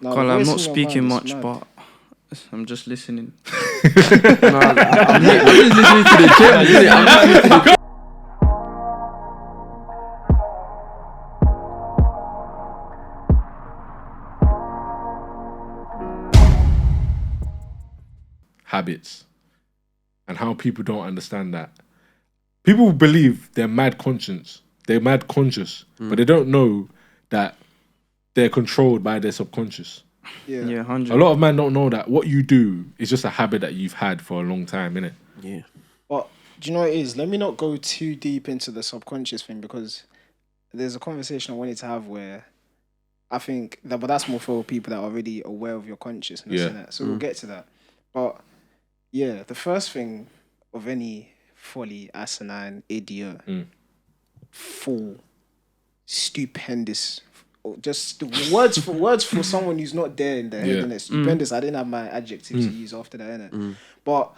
No, Carl, I'm not voice in your speaking mind much, is mad. but I'm just listening. I'm just listening to the gym. I'm listening to the habits and how people don't understand that. People believe they're mad conscious, but they don't know that they're controlled by their subconscious. Yeah. Yeah, 100. A lot of men don't know that what you do is just a habit that you've had for a long time, innit? Yeah. But do you know what it is? Let me not go too deep into the subconscious thing because there's a conversation I wanted to have where I think that, but that's more for people that are already aware of your consciousness, Yeah. innit? So we'll get to that. But yeah, the first thing of any folly, asinine, idiot, fool, stupendous, or just words for someone who's not there in their head, innit? Stupendous. I didn't have my adjective to use after that, innit? But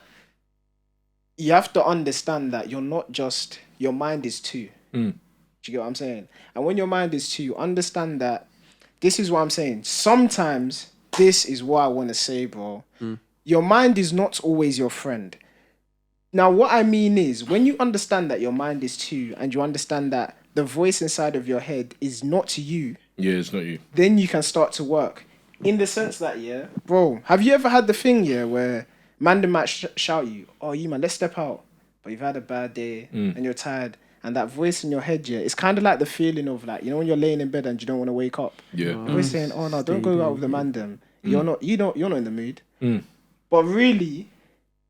you have to understand that you're not just, your mind is two. Do you get what I'm saying? And when your mind is two, understand that this is what I'm saying. Sometimes this is what I want to say, bro. Your mind is not always your friend. Now, what I mean is, when you understand that your mind is two and you understand that the voice inside of your head is not you, Yeah, it's not you. then you can start to work. In the sense that, yeah, bro, have you ever had the thing, yeah, where Mandem might shout you, oh, you man, let's step out. But you've had a bad day and you're tired. And that voice in your head, yeah, it's kind of like the feeling of like, you know, when you're laying in bed and you don't want to wake up. Yeah. The voice saying, oh no, don't go out with the Mandem. You're not in the mood. But really,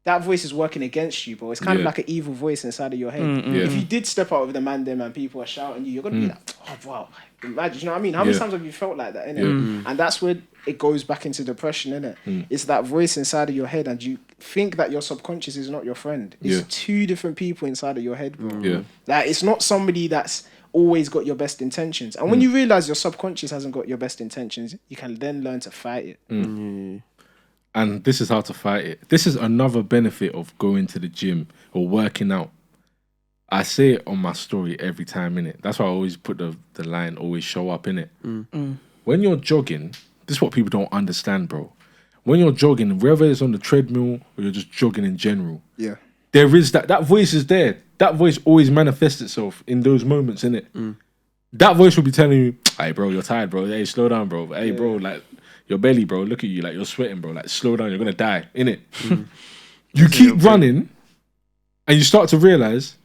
that voice is working against you, bro. It's kind of like an evil voice inside of your head. If you did step out with the Mandem and people are shouting you, you're gonna be like, oh wow, imagine, you know what I mean? How many times have you felt like that, innit? And that's where it goes back into depression, innit? It's that voice inside of your head, and you think that your subconscious is not your friend. It's two different people inside of your head, bro. Like, it's not somebody that's always got your best intentions. And when you realize your subconscious hasn't got your best intentions, you can then learn to fight it. And this is how to fight it. This is another benefit of going to the gym or working out. I say it on my story every time, innit? That's why I always put the line, always show up, innit? When you're jogging, this is what people don't understand, bro. When you're jogging, whether it's on the treadmill or you're just jogging in general, there is that voice is there. That voice always manifests itself in those moments, innit? That voice will be telling you, hey, bro, you're tired, bro. Hey, slow down, bro. Hey, bro, like, your belly, bro. Look at you, like, you're sweating, bro. Like, slow down, you're gonna die, innit? You keep running, and you start to realize,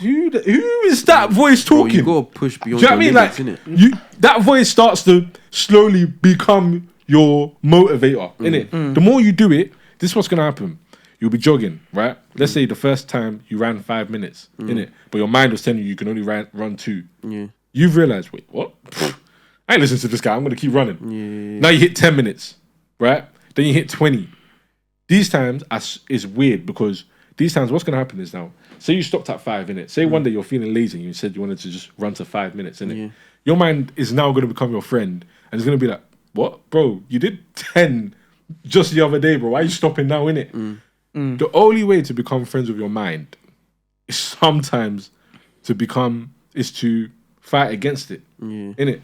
who is that voice talking? Bro, you gotta push beyond Do you know what I mean? limits, innit? That voice starts to slowly become your motivator, innit? The more you do it, this is what's gonna happen. You'll be jogging, right? Let's say the first time you ran 5 minutes, innit? But your mind was telling you can only run 2. You've realized, wait, what? I ain't listening to this guy. I'm gonna keep running. Now you hit 10 minutes, right? Then you hit 20. These times is weird because these times what's gonna happen is now, say you stopped at 5 minutes. Say one day you're feeling lazy and you said you wanted to just run to 5 minutes, innit? Your mind is now gonna become your friend and it's gonna be like, what? Bro, you did 10 just the other day, bro. Why are you stopping now, innit? The only way to become friends with your mind is sometimes to fight against it, innit?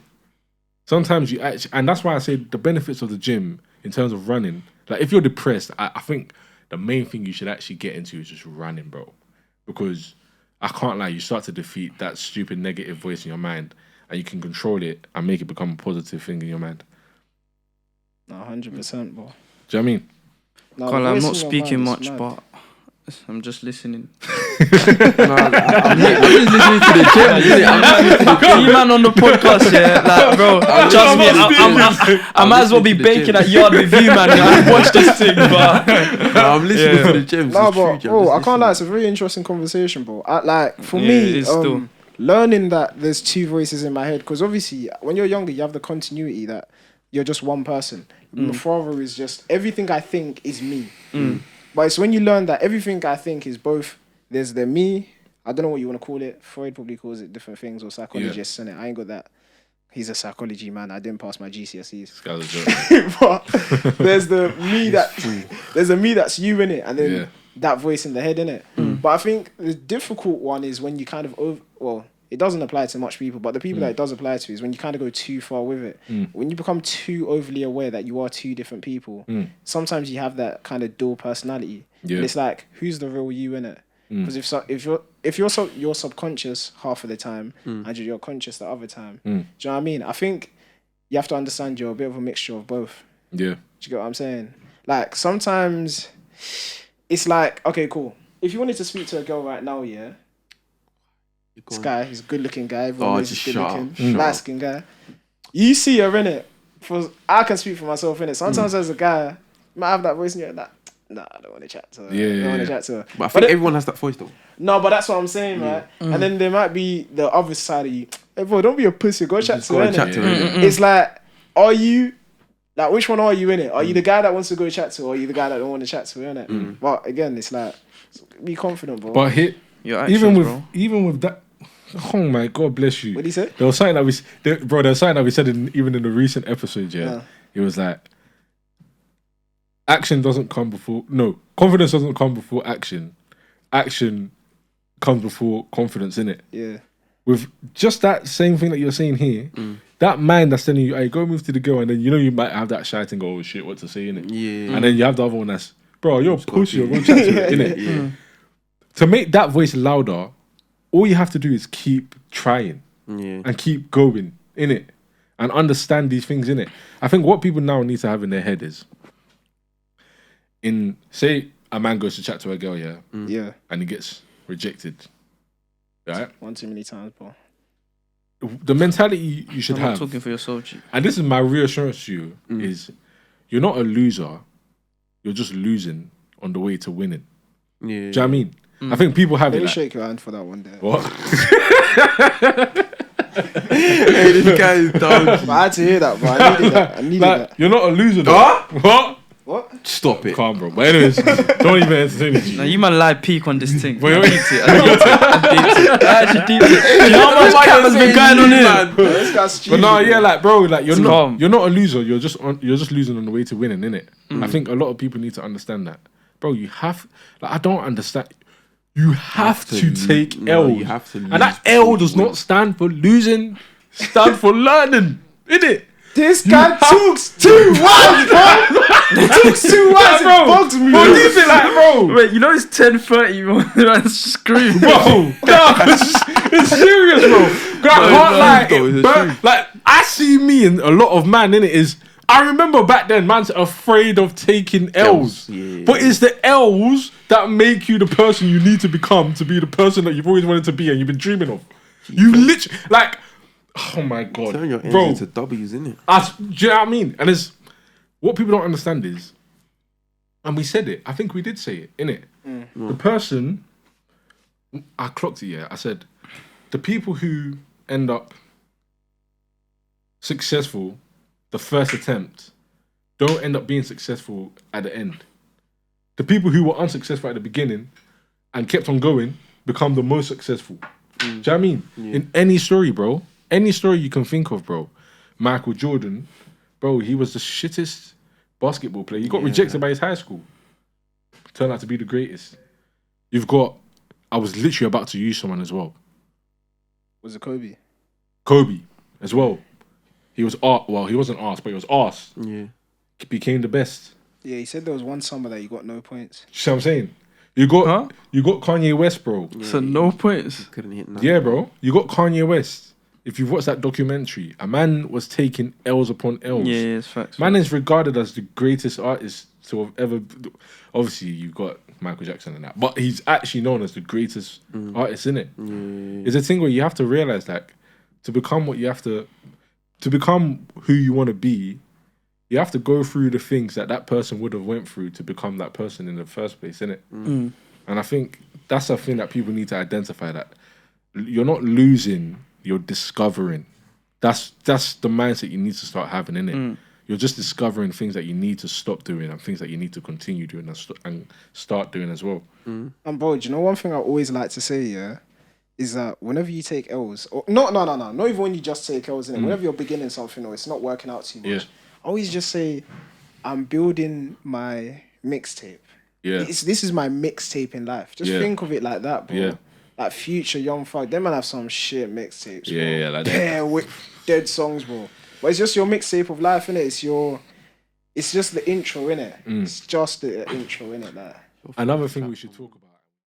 Sometimes you actually, and that's why I say the benefits of the gym in terms of running. Like, if you're depressed, I think the main thing you should actually get into is just running, bro. Because I can't lie, you start to defeat that stupid negative voice in your mind, and you can control it and make it become a positive thing in your mind. No, 100%, bro. Do you know what I mean? No, Carl, the I'm voice not in your speaking mind is much, mad. but I'm just listening. I'm just listening to the gym. I'm listening to the gym. You man on the podcast, yeah, like, bro, trust me, I might as well be baking at yard with you, man. I watch this thing, but I'm listening to the gym. No, but bro, I can't lie. It's a very interesting conversation, bro. For Yeah, me, it is still. learning that there's two voices in my head, because obviously when you're younger, you have the continuity that you're just one person. My father is just, everything I think is me. But it's when you learn that everything I think is both, there's the me, I don't know what you want to call it. Freud probably calls it different things, or psychologists, innit? I ain't got that. He's a psychology man. I didn't pass my GCSEs. But there's the me there's a me that's you, innit? And then that voice in the head, innit? But I think the difficult one is when you kind of it doesn't apply to much people, but the people that it does apply to is when you kind of go too far with it. When you become too overly aware that you are two different people, sometimes you have that kind of dual personality. Yeah. And it's like, who's the real you in it? Because if you're subconscious half of the time and you're conscious the other time, do you know what I mean? I think you have to understand you're a bit of a mixture of both. Yeah. Do you get what I'm saying? Like, sometimes it's like, okay, cool. If you wanted to speak to a girl right now, yeah, this guy, he's a good-looking guy. Everyone knows he's good-looking, light-skinned guy. You see her, innit? I can speak for myself, innit? Sometimes as a guy, you might have that voice and you're like, nah, I don't want to chat to her. Yeah, I don't want to chat to her. But I think everyone has that voice, though. No, but that's what I'm saying, right? And then there might be the other side of you. Hey, bro, don't be a pussy. Go chat to her, innit? It's like, are you... Like, which one are you in it? Are you the guy that wants to go chat to her, or are you the guy that don't want to chat to her, innit? But again, it's like, be confident, bro. But even with that, oh my God, bless you. What did he say? There was something that we said even in the recent episode, yeah. It was like, confidence doesn't come before action. Action comes before confidence, innit? Yeah. With just that same thing that you're saying here, that mind that's telling you, hey, go move to the girl, and then you might have that shy thing, go, oh shit, what to say, innit? Yeah. And then you have the other one that's, bro, you're a pussy, you're going to chat to her, innit? Yeah. To make that voice louder, all you have to do is keep trying and keep going, innit? And understand these things, innit? I think what people now need to have in their head is, say a man goes to chat to a girl, yeah, and he gets rejected, right? One too many times, bro. The mentality you should have, talking for yourself, G. And this is my reassurance to you, is you're not a loser, you're just losing on the way to winning. Yeah. Do you know what I mean? I think people have Let me shake your hand for that one day. What? Hey, this guy is dumb. But I had to hear that, bro. I needed that. You're not a loser, though. What? Stop it. Calm, bro. But anyways, don't even entertain it. Now you man lie peak on this thing. Wait. I actually deeped it. You know how much cap has been going on here? This guy's stupid. But no, yeah, like, bro, like you're not a loser. You're just losing on the way to winning, innit? I think a lot of people need to understand that, bro. You have, like, I don't understand. You have to take L. You have to lose, and that L does not stand for losing. Stand for learning, innit? This guy talks too much, bro. He talks too much, bro. It bugs me. What do you think, like, bro? Wait, you know it's 10:30, bro. Man, scream, Bro, no, it's serious, bro. I can't lie. Like, I see me in a lot of man, innit, is... I remember back then, man's afraid of taking L's. Yeah. But it's the L's that make you the person you need to become to be the person that you've always wanted to be and you've been dreaming of. You literally... Like... Oh my God. Turn your bro, into W's, innit? Do you know what I mean? And it's... What people don't understand is... And we said it. I think we did say it, innit? The person... I clocked it, yeah. I said, the people who end up successful the first attempt don't end up being successful at the end. The people who were unsuccessful at the beginning and kept on going become the most successful. Do you know what I mean? Yeah. In any story, bro. Any story you can think of, bro. Michael Jordan, bro, he was the shittest basketball player. He got rejected by his high school. Turned out to be the greatest. You've got... I was literally about to use someone as well. Was it Kobe? Kobe as well. He was he wasn't arsed, but he was arsed. Yeah. He became the best. Yeah, he said there was one summer that you got no points. You see what I'm saying? You got Kanye West, bro. Yeah, so no points. Couldn't hit none. Yeah, bro. You got Kanye West. If you've watched that documentary, a man was taking L's upon L's. Yeah, it's facts. Man is regarded as the greatest artist to have ever... Obviously, you've got Michael Jackson and that, but he's actually known as the greatest artist, innit? Yeah. It's a thing where you have to realize that to become what you have to become who you want to be, you have to go through the things that person would have went through to become that person in the first place, innit? And I think that's a thing that people need to identify, that you're not losing, you're discovering. That's the mindset you need to start having, innit? You're just discovering things that you need to stop doing and things that you need to continue doing and start doing as well. And bro, do you know one thing I always like to say, yeah? Is that whenever you take L's, or not even when you just take L's, in it. Whenever you're beginning something or it's not working out too much, I always just say, I'm building my mixtape. Yeah, this is my mixtape in life. Just think of it like that, bro. Yeah. like Future, Young Thug, them man have some shit mixtapes. Bro. Yeah, like that. Yeah, dead songs, bro. But it's just your mixtape of life, innit? It's just the intro, innit? It's just the intro, innit? Like. Another thing we should talk about.